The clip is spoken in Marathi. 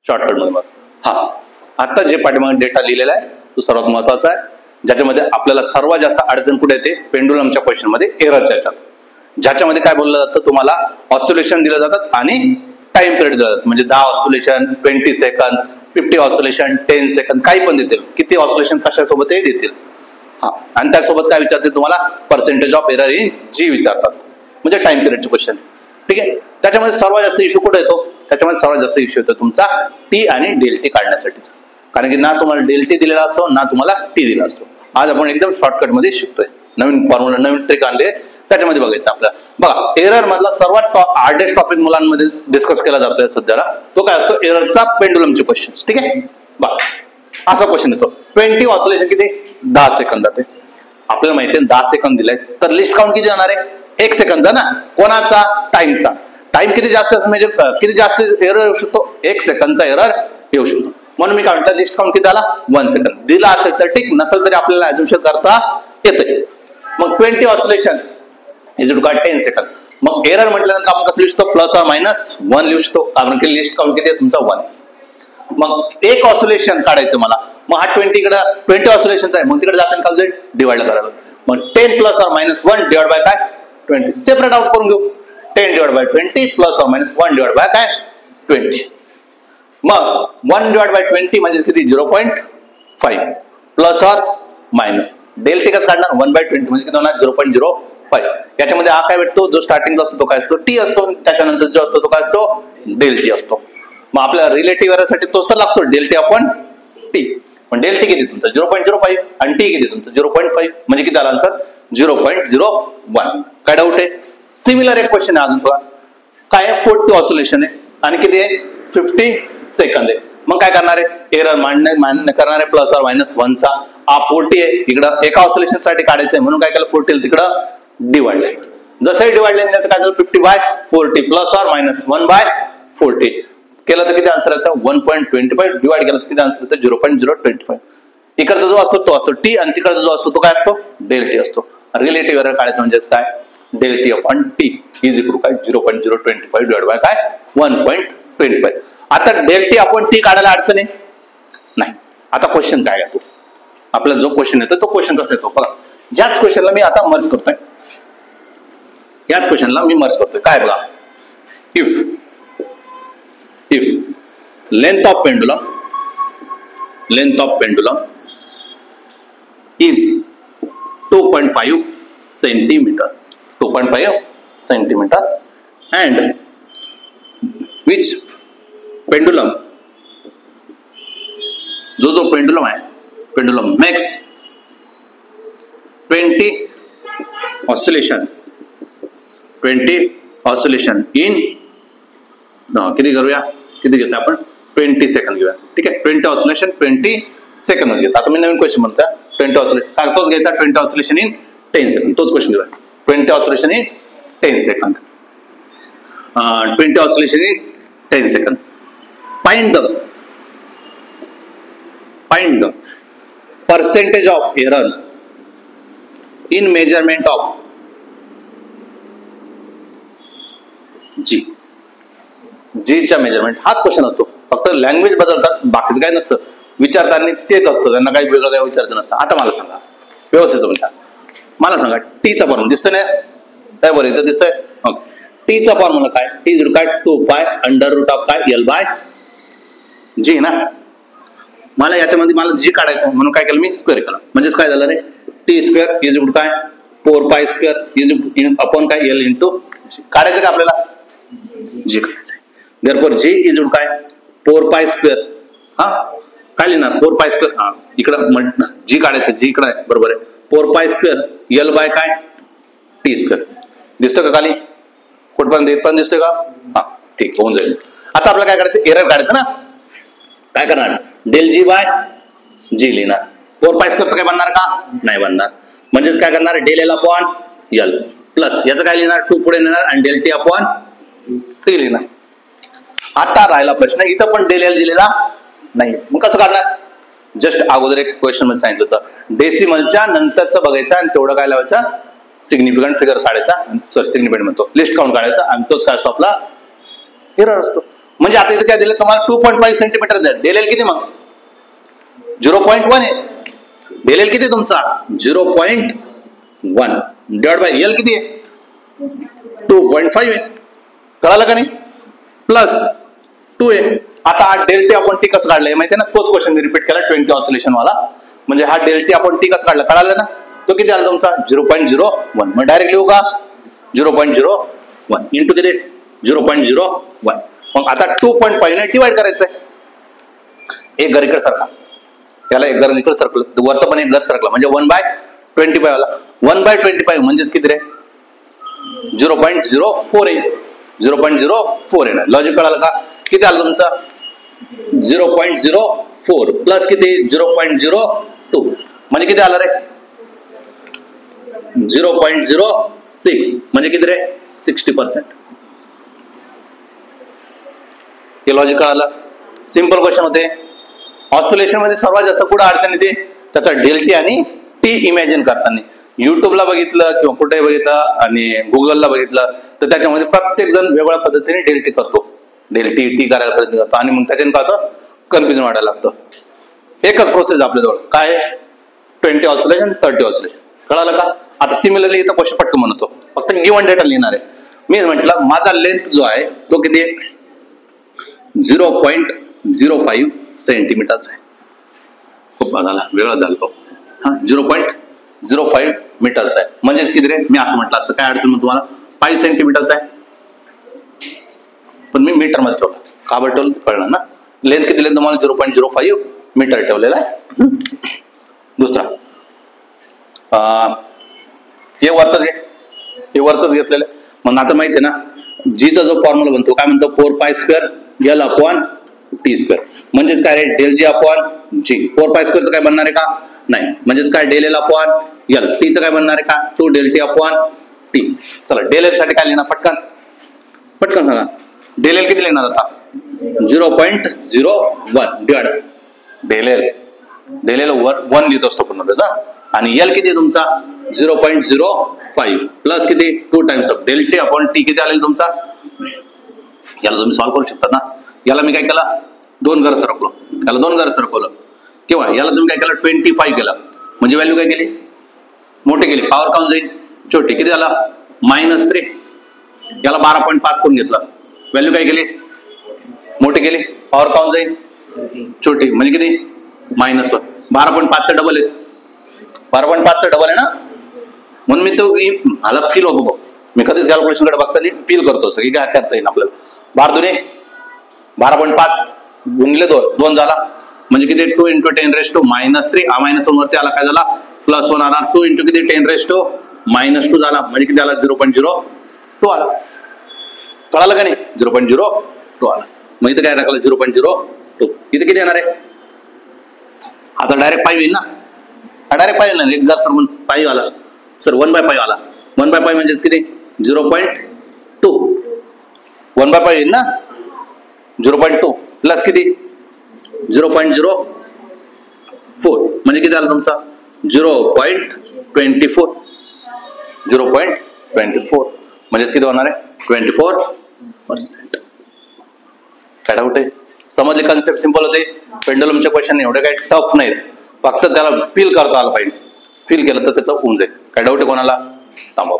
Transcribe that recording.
शॉर्टकट मध्ये बघ. हा आता जे पाठीमागे डेटा लिहिलेला आहे तो सर्वात महत्वाचा आहे, ज्याच्यामध्ये आपल्याला सर्वात जास्त अडचण कुठे येते, पेंडुलमच्या क्वेश्चन मध्ये एररच्या याच्यात, ज्याच्यामध्ये काय बोललं जातं तुम्हाला ऑसिलेशन दिलं जातात आणि टाइम पिरियड दिलं जातं, म्हणजे 10 ऑसिलेशन, 20 सेकंद, 50 ऑसिलेशन, 10 सेकंद, काही पण देतील, किती ऑसिलेशन कशासोबत हे देतील. हा आणि त्यासोबत काय विचारते तुम्हाला, पर्सेंटेज ऑफ एरर इन जी विचारतात, म्हणजे टाइम पिरियडचे क्वेश्चन. ठीक आहे, त्याच्यामध्ये सर्वात जास्त इश्यू कुठे येतो, त्याच्यामध्ये सर्वात जास्त इश्यू येतो तुमचा टी आणि डेल टी काढण्यासाठीच, कारण की ना तुम्हाला डेल टी दिलेला असतो ना तुम्हाला टी दिला असतो. आज आपण एकदम शॉर्टकट मध्ये शिकतोय, नवीन फॉर्म्युला नवीन ट्रिक आणले त्याच्यामध्ये बघायचं आपल्याला. बघा एरर मधला सर्वात हार्डेस्ट टॉपिक मुलांमध्ये डिस्कस केला जातोय सध्याला, तो काय असतो, एररचा पेंडुलमचे क्वेश्चन. ठीक आहे, बघा असा क्वेश्चन येतो, 20 ऑसिलेशन किती, 10 सेकंदात आहे. आपल्याला माहिती आहे 10 सेकंद दिलाय, तर लिस्ट काउंट किती जाणार आहे, 1 सेकंदचा ना, कोणाचा, टाइमचा. टाइम किती जास्त म्हणजे किती जास्त एरर येऊ शकतो, 1 सेकंदचा एरर येऊ शकतो. म्हणून मी काय म्हटलं, लिस्ट काउंट किती आला, 1 सेकंद. दिला असेल तर ठीक, नसेल तरी आपल्याला अझम्पशन करता येते. मग 20 ऑसिलेशन इज टू काय 10 सेकंद. मग एरर म्हटल्यानंतर आपण कसं लिहू शकतो, प्लस और मायनस 1 लिहू शकतो, कारण की लिस्ट काउंट किती आहे तुमचा 1. मग एक ऑसिलेशन काढायचं मला, मग हा 20 ऑसिलेशनचा आहे, मग तिकडे जाताना काय होईल, डिवाइड करायला. मग 10 plus or minus 1 divide by काय 20, सेपरेट आउट करून घेऊ. 10 divide by 20 plus or minus 1 divide by काय 20. मग 1 डिवाइड बाय 20 म्हणजे किती, 0.5 plus or minus del T कसं काढणार, 1/20 म्हणजे किती होणार, 0.05. याच्यामध्ये हा काय भेटतो, जो स्टार्टिंगचा असतो तो काय असतो, टी असतो, त्याच्यानंतर जो असतो तो काय असतो, डेल टी असतो. मग आपल्या रिलेटिव्ह एररसाठी तोच तर लागतो, डेल टी अपॉन टी. पण डेल टी किती तुमचा 0.05 आणि टी किती तुमचं 0.5, म्हणजे किती आला आन्सर 0.01. काय डाऊट आहे. सिमिलर एक क्वेश्चन आहे अजून बघा, काय आहे, 40 ऑसिलेशन आहे आणि किती आहे 50 सेकंद आहे. मग काय करणार आहे, एरर मान्य करणार आहे, प्लस और मायनस 1 चा. हा 40 आहे, इकडं एका ऑसिलेशन साठी काढायचं आहे, म्हणून काय केलं 40 तिकडं डिवाइड. जसंही डिवाइड काय झालं 50/40 प्लस और मायनस 1/40 केलं तर किती आन्सर येतं 1.25. डिवाइड केलं तर किती आन्सर येतं 0.025. इकडचा जो असतो तो असतो टी आणि तिकडचा जो असतो तो काय असतो डेल टी असतो. रिलेटिव्ह एरर काढायचं म्हणजे काय, del T upon T is equal काय 0.025 डिवाइड बाय काय 1.25. आता डेल टी अपॉन टी काढायला अडचण आहे नाही. आता क्वेश्चन काय आहे, तो आपला जो क्वेश्चन येतो तो क्वेश्चन कसा येतो बघा. याच क्वेश्चनला मी आता मर्ज करतोय, याच क्वेश्चनला मी मर्ज करतोय. काय बघा, if length of pendulum is 2.5 centimeter, 2.5 centimeter, and which pendulum, जो पेंडुलम आहे, पेंडुलम makes 20 oscillation in किती करूया, किती घेतलं आपण 20 सेकंद घेऊया. ठीक आहे, 20 ऑसिलेशन 20 सेकंद घेतलं. आता मी नवीन क्वेश्चन म्हणतोय 20 ऑसिलेशन, तोच घ्यायचा 20 ऑसिलेशन इन 10 सेकंद, तोच क्वेश्चन घेऊया 20 oscillation in 10 second. 20 oscillation in 10 second. Find the percentage of error in measurement of G च्या मेजरमेंट. हाच क्वेश्चन असतो, फक्त लँग्वेज बदलतात, बाकीचं काय नसतं. विचारताना तेच असतं, त्यांना काही वेगळं काय विचारायचं नसतं. आता मला सांगा व्यवस्थित समजा, मला सांगा टीचा फॉर्म्युला दिसतोय ना, काय बरं इथं दिसतोय. टीचा फॉर्म्युला काय, टी इज काय 2π √ काय L/G ना. मला याच्यामध्ये मला जी काढायचं म्हणून काय केलं मी स्क्वेअर केलं, म्हणजेच काय झालं रे टी स्क्वेअर इज काय 4π² इज अपॉन काय L × G. काढायचं का आपल्याला जी काढायचं. therefore G इज काय 4π². हा काय लिहिणार 4π². हा इकडं जी काढायचं, जी इकडं आहे बरोबर आहे 4π² L/ काय T². दिसतोय का खाली कुठपर्यंत, इथपर्यंत दिसतोय का. हा ठीक, होऊन जाईल. आता आपल्याला काय करायचं, एरर काढायचं ना. काय करणार, डेल G बाय G लिहिणार. 4π² काय बनणार का नाही बनणार, म्हणजेच काय करणार del L upon L plus याचं काय लिहिणार 2 पुढे नेणार आणि डेल T अपॉन T लिहिणार. आता राहिला प्रश्न, इथं पण डेल L दिलेला नाही, मग कसं काढणार. जस्ट अगोदर एक क्वेश्चन मध्ये सांगितलं होतं डेसिमलच्या नंतरचं बघायचं आणि तेवढं काय लावायचं सिग्निफिकंट फिगर काढायचा, सॉरी सिग्निफिकंट म्हणतो लिस्ट काउंट काढायचा, आणि तोच काय असतो आपला एरर असतो. म्हणजे आता इथे काय दिलं तुम्हाला 2.5 सेंटीमीटर द्या. डेल किती मग 0.1 आहे. डेल किती तुमचा 0.1 डिवाइड बाय एल किती आहे 2.5 आहे. कळालं का नाही. प्लस 2 आहे. आता हा डेल्टी आपण टी कसं काढलाय माहिती आहे ना. तोच क्वेश्चन मी रिपीट केला 20 ऑसिलेशन वाला. म्हणजे हा डेल्टी आपण टी कसं काढला कळालं ना. तो किती आला तुमचा 0.01. मग डायरेक्ट लिहू का 0.01 इंटू किती 0.01. मग आता 2.5 ने डिवाइड करायचं आहे. एक घर इकडे सारखा याला एक घर इकडे सरकलं वरचं पण एक घर सरकलं म्हणजे 1/25 वाला 1/25 म्हणजेच किती रे 0.04 आहे. 0.04 आहे. लॉजिक कळालं का. किती आलं तुमचा 0.04 प्लस किती 0.02 म्हणजे किती आलं रे 0.06 म्हणजे किती रे 60%. हे लॉजिक कळालं. सिंपल क्वेश्चन होते. ऑसिलेशन मध्ये सर्वात जास्त कुठे अडचण येते त्याचा डेल्टी आणि टी इमॅजिन करताना. युट्यूबला बघितलं किंवा कुठेही बघितलं आणि गुगलला बघितलं तर त्याच्यामध्ये प्रत्येक जण वेगळ्या पद्धतीने डेल्टी करतो. डेल्टी टी करायला प्रयत्न करतो आणि मग त्याच्याने काय होतं कन्फ्युजन वाढायला लागतं. एकच प्रोसेस आपल्याजवळ काय 20 ऑसिलेशन 30 ऑसिलेशन. कळालं का. आता सिमिलरली इथं क्वेश्चन पटकन म्हणतो फक्त गिव्हन डेटा लिहिणार आहे. मी म्हटलं माझा लेंथ जो आहे तो किती 0.05 सेंटीमीटरचा आहे. खूप झाला वेगळा झाला तो 0.05 मीटरचा आहे. म्हणजेच किती रे मी असं म्हटलं असतं काय अडचण मग तुम्हाला 5 सेंटीमीटरचा आहे पण मी मीटर मध्ये ठेवला का बरं ठेवलं कळलं ना. लेंथ किती दिली तुम्हाला 0.05 मीटर ठेवलेला आहे. दुसरा हे वरच घेतलेलं आहे. मग आता माहिती आहे ना जीचा जो फॉर्म्युला बनतो काय म्हणतो 4π² L अपॉन T². म्हणजेच काय रे डेल जी अपॉन जी 4π² काय बनणार आहे का नाही. म्हणजेच काय डेल L अपॉन L टीचं काय बनणार आहे का 2 डेल टी अपॉन टी. चला डेल एल साठी काय लिहिणार पटकन सांगा. डेल एल किती लिहिणार आता 0.01 डिवाइड डेल एल 1 लिहित असतो पूर्ण त्याचा आणि एल किती तुमचा 0.05 प्लस किती 2 times of del T upon T किती आलेला तुमचा. याला तुम्ही सॉल्व्ह करू शकता ना. याला मी काय केलं 2 घर सरकलो याला 2 घर सरकवलं किंवा याला तुम्ही काय केलं 25 केलं म्हणजे व्हॅल्यू काय केली मोठी केली पॉवर काउंट जाईल छोटी किती झाला -3. याला 12.5 करून घेतला व्हॅल्यू काय केली मोठी केली पॉवर काउंट जाईल छोटी म्हणजे किती -1. 12.5 चं डबल आहे 12.5 चं डबल आहे ना. म्हणून मी तो मला फील होत होतो मी कधीच कॅल्क्युलेशन कडे बघताना फील करतो की काय करता येईल आपल्याला 12 गुणिले 2 झाला म्हणजे किती 2 × 10⁻³ हा -1 वरती आला काय झाला +1 आला 2 × किती 10⁻² झाला म्हणजे किती आला 0.02 आला. कळालं का नाही 0.02 आला. मग इथं काय टाकलं 0.02 इथे किती येणार आहे आता डायरेक्ट 5 येईल ना. डायरेक्ट 5 येईल ना. एक जर सर 5 आला सर 1/5 आला 1/5 म्हणजेच किती 0.2 1/5 येईल ना 0.2 प्लस किती 0.04 म्हणजे किती आला तुमचा 0.24 म्हणजेच किती होणार आहे 24%. काय डाऊट आहे समजले. कन्सेप्ट सिंपल होते. पेंडुलमचे क्वेश्चन एवढे काही टफ नाहीत फक्त त्याला फील करता आलं पाहिजे. फील केलं तर त्याचं होऊन जाईल. काय डाऊट आहे कोणाला थांबवा.